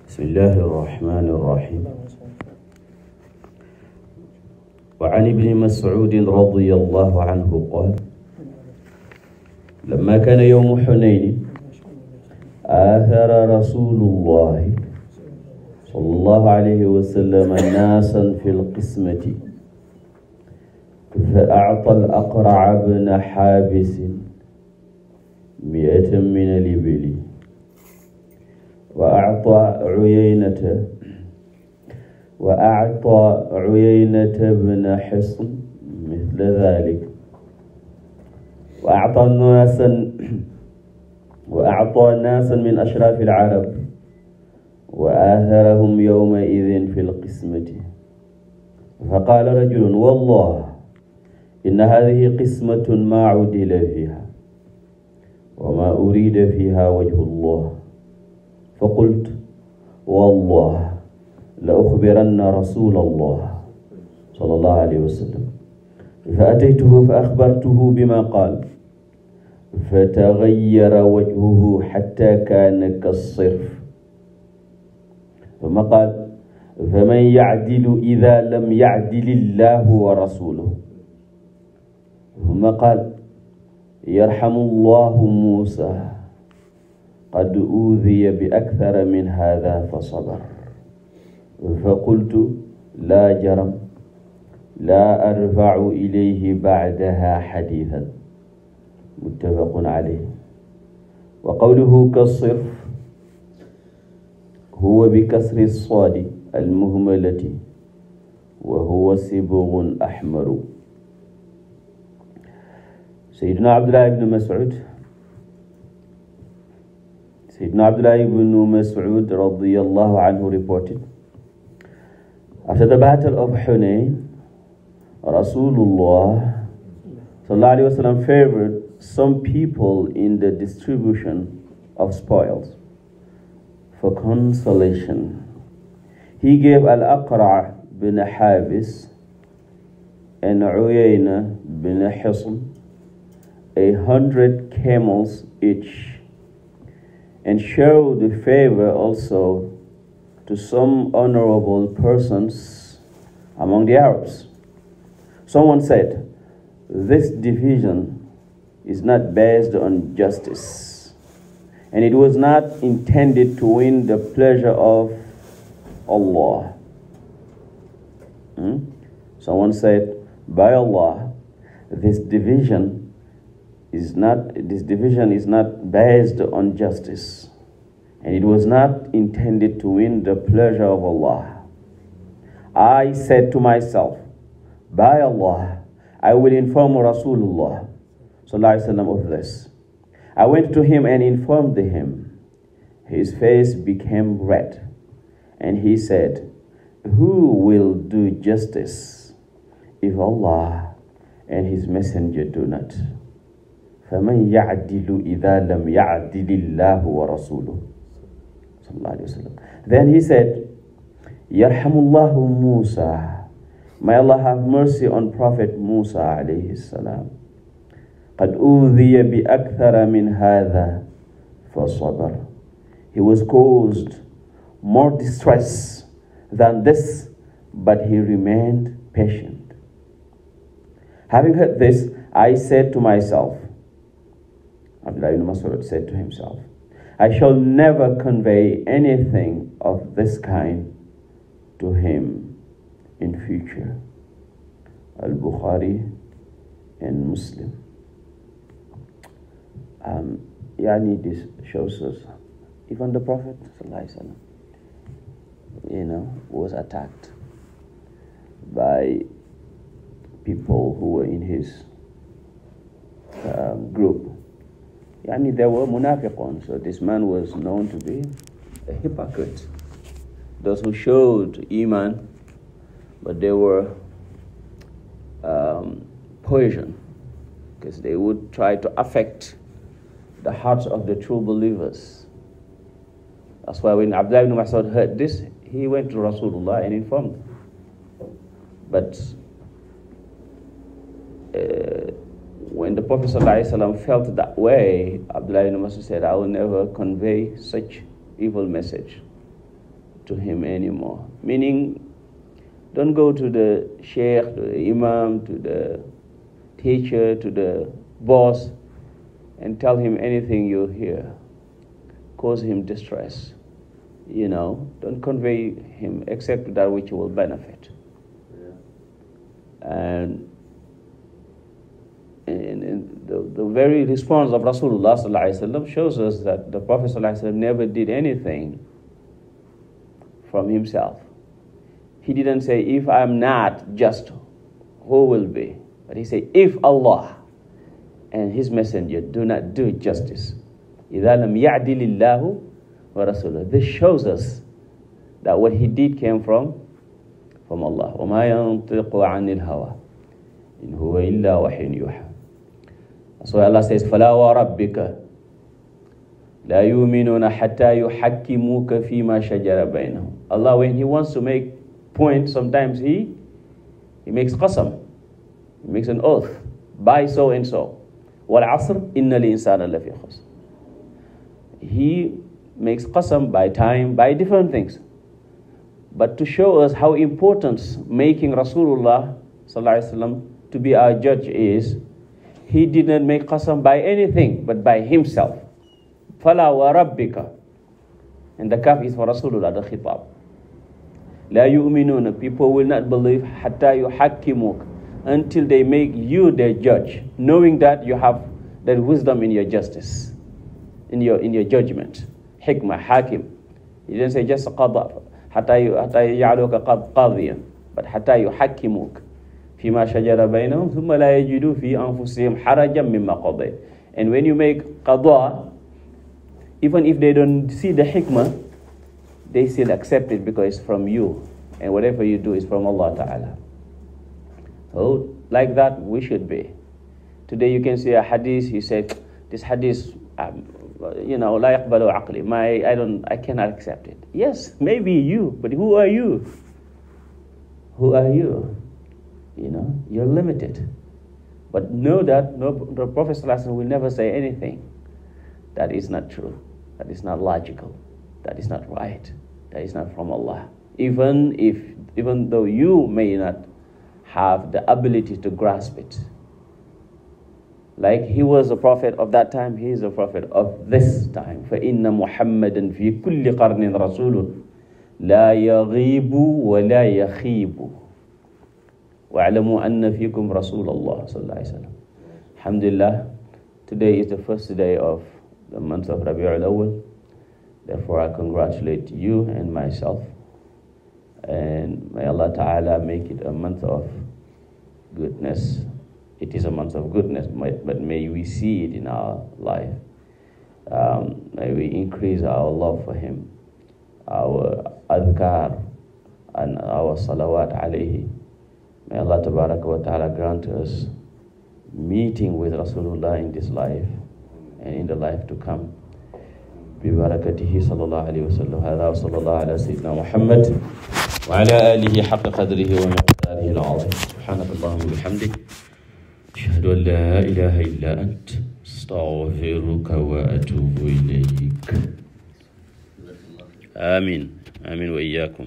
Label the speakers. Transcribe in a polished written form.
Speaker 1: bismillahi irrahmani irrahim wa an ibni mas'udin radiyallahu anhu qaala lamma kaana yawmu hunaynin aathara rasulullahi sallallahu alayhi wa sallam naasan fil qismati fa a'ta al-aqra'a bna haabisin mi'atan min al-ibili wa a'taa Uyaynata bna Hisn mithla dhaalika wa a'taa naasan min ashraafi al-arab wa aatharahum yawma'idhin fi al-qismati faqaala rajulun wallahi inna haadhihi qismatun maa udila fiihaa wa maa uriida fiihaa wajhu Allah faqultu wallahi la uxbiranna rasulallah sallallahu alayhi wa sallam fa ataytuhu fa axbartuhu bima qaal fatagayyara wajhuhu xatta kaana kasirf thumma qaal faman yacdilu idaa lam yacdil illaahu wa rasuluhu thumma qaal yarhamu allahu muusaa qad uudiya bi akthara min haadaa fa sabar fa qultu laa jaram laa arfa'u ilayhi ba'dahaa hadiithan muttafaqun alayhi wa qawluhu kasirf huwa bi kasri saadi al-muhmalati wa huwa sibghun ahmaru. Sayyidina Abdullah ibn Mas'ud radiyallahu anhu reported, after the battle of Hunayn, Rasulullah sallallahu alaihi wasallam favored some people in the distribution of spoils. For consolation, he gave Al-Aqra' bin Habis and Uyayna bin Hisn 100 camels each, and showed the favor also to some honorable persons among the Arabs. Someone said, this division is not based on justice, and it was not intended to win the pleasure of Allah. Someone said, by Allah, this division is not based on justice, and it was not intended to win the pleasure of Allah. I said to myself, by Allah, I will inform Rasulullah sallallahu alaihi wasallam of this. I went to him and informed him. His face became red, and he said, who will do justice if Allah and His Messenger do not? فَمَنْ يَعْدِلُ إِذَا لَمْ يَعْدِلِ اللَّهُ وَرَسُولُهُ. Then he said, Yarhamullahu Musa. May Allah have mercy on Prophet Musa alayhi salam. قَدْ أُوذِيَ بِأَكْثَرَ مِنْ هَذَا فَصَبَرَ. He was caused more distress than this, but he remained patient. Having heard this, I said to myself, Abdullah ibn Mas'ud said to himself, I shall never convey anything of this kind to him in future. Al-Bukhari and Muslim. This shows us even the Prophet was attacked by people who were in his group. There were munafiqun, so this man was known to be a hypocrite. Those who showed iman, but they were poison, because they would try to affect the hearts of the true believers. That's why when Abdullah ibn Mas'ud heard this, he went to Rasulullah and informed him. But when the Prophet ﷺ felt that way, Abdullah ibn Mas'ud said, I will never convey such evil message to him anymore. Meaning, don't go to the sheikh, to the imam, to the teacher, to the boss, and tell him anything you hear. Cause him distress. Don't convey him except that which will benefit. And the very response of Rasulullah ﷺ shows us that the Prophet ﷺ never did anything from himself. He didn't say, if I'm not just, who will be? But he said, if Allah and His Messenger do not do justice, إِذَا لَمْ يَعْدِلِ اللَّهُ وَرَسُولُهُ. This shows us that what he did came from Allah. وَمَا يَنطِقُ عَنِ الْهَوَىٰ إِنْ هُوَ إِلَّا وَحْيٌ يُوحَىٰ. So Allah says, فَلَا وَرَبِّكَ لَا يُؤْمِنُونَ حَتَّى يُحَكِّمُوكَ فِي مَا شَجَرَ بَيْنَهُم. Allah, when He wants to make point, sometimes He makes qasam. He makes an oath. By so and so. وَالْعَصْرِ إِنَّ الْإِنسَانَ لَفِي خُسْرٍ. He makes qasam by time, by different things. But to show us how important making Rasulullah ﷺ to be our judge is, he didn't make qasam by anything, but by himself. فَلَا وَرَبِّكَ. And the kaf is for Rasulullah, the khitab. لَا يُؤْمِنُونَ. People will not believe حَتَّى يُحَكِّمُوكَ. Until they make you their judge, knowing that you have that wisdom in your justice, in your judgment. Hikmah, hakim. He didn't say just qada, حَتَّى يَعْلُوكَ قَاضِيًا, but حَتَّى يُحَكِّمُوكَ فِيمَا شَجَرَ بَيْنَهُمْ ثُمَّ لَا يَجِدُوا فِي أَنفُسِهِمْ حَرَجًا مِمَّا قَضَيْتَ. And when you make qada, even if they don't see the hikmah, they still accept it because it's from you. And whatever you do is from Allah Ta'ala. So, like that we should be. Today you can see a hadith, he said, this hadith, لا يقبل عقلي. I cannot accept it. Yes, maybe you, but who are you? Who are you? You're limited. But know that the Prophet ﷺ will never say anything that is not true, that is not logical, that is not right, that is not from Allah. Even though you may not have the ability to grasp it. Like he was a prophet of that time, he is a prophet of this time. فَإِنَّ مُحَمَّدًا فِي كُلِّ قَرْنٍ رَسُولٌ لَا يَغِيبُ وَلَا يَخِيبُ وَاعْلَمُوا أَنَّ فِيكُمْ رَسُولَ اللَّهِ صلى الله عليه وسلم. Alhamdulillah, today is the first day of the month of Rabi'ul Awwal. Therefore, I congratulate you and myself. And may Allah Ta'ala make it a month of goodness. It is a month of goodness, but may we see it in our life. May we increase our love for Him, our adhkar, and our salawat alayhi. May Allah Ta'ala grant us meeting with Rasulullah in this life and in the life to come. ببركته صلى الله عليه وسلم. هذا وصلى الله على سيدنا محمد وعلى آله حق قدره ومقداره العظيم. سبحانك اللهم وبحمدك أشهد أن لا إله إلا أنت أستغفرك وأتوب إليك. آمين آمين وإياكم.